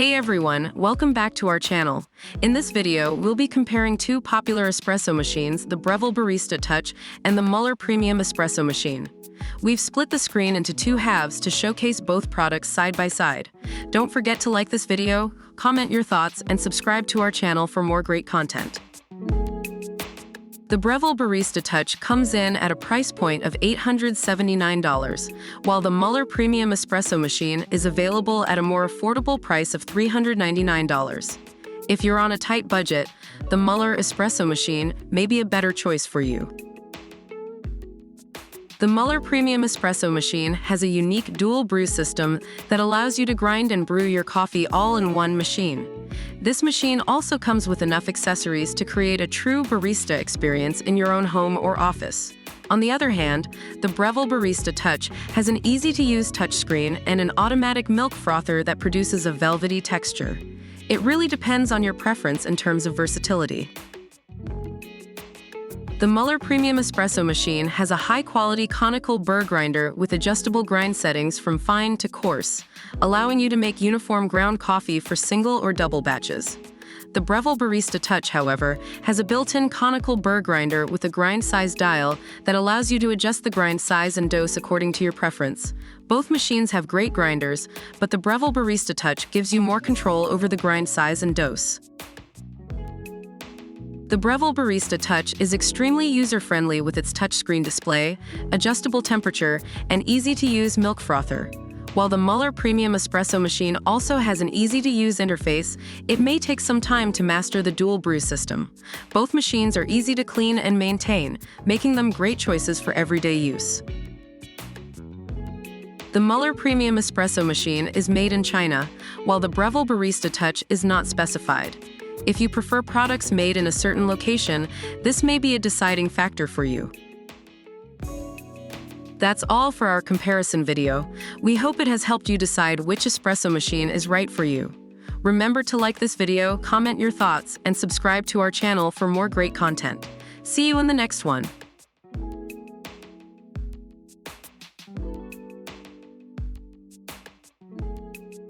Hey everyone, welcome back to our channel. In this video, we'll be comparing two popular espresso machines, the Breville Barista Touch and the Mueller Premium Espresso Machine. We've split the screen into two halves to showcase both products side by side. Don't forget to like this video, comment your thoughts, and subscribe to our channel for more great content. The Breville Barista Touch comes in at a price point of $879, while the Mueller Premium Espresso Machine is available at a more affordable price of $399. If you're on a tight budget, the Mueller Espresso Machine may be a better choice for you. The Mueller Premium Espresso Machine has a unique dual brew system that allows you to grind and brew your coffee all in one machine. This machine also comes with enough accessories to create a true barista experience in your own home or office. On the other hand, the Breville Barista Touch has an easy-to-use touchscreen and an automatic milk frother that produces a velvety texture. It really depends on your preference in terms of versatility. The Mueller Premium Espresso Machine has a high-quality conical burr grinder with adjustable grind settings from fine to coarse, allowing you to make uniform ground coffee for single or double batches. The Breville Barista Touch, however, has a built-in conical burr grinder with a grind size dial that allows you to adjust the grind size and dose according to your preference. Both machines have great grinders, but the Breville Barista Touch gives you more control over the grind size and dose. The Breville Barista Touch is extremely user-friendly with its touchscreen display, adjustable temperature, and easy-to-use milk frother. While the Mueller Premium Espresso Machine also has an easy-to-use interface, it may take some time to master the dual brew system. Both machines are easy to clean and maintain, making them great choices for everyday use. The Mueller Premium Espresso Machine is made in China, while the Breville Barista Touch is not specified. If you prefer products made in a certain location, this may be a deciding factor for you. That's all for our comparison video. We hope it has helped you decide which espresso machine is right for you. Remember to like this video, comment your thoughts, and subscribe to our channel for more great content. See you in the next one.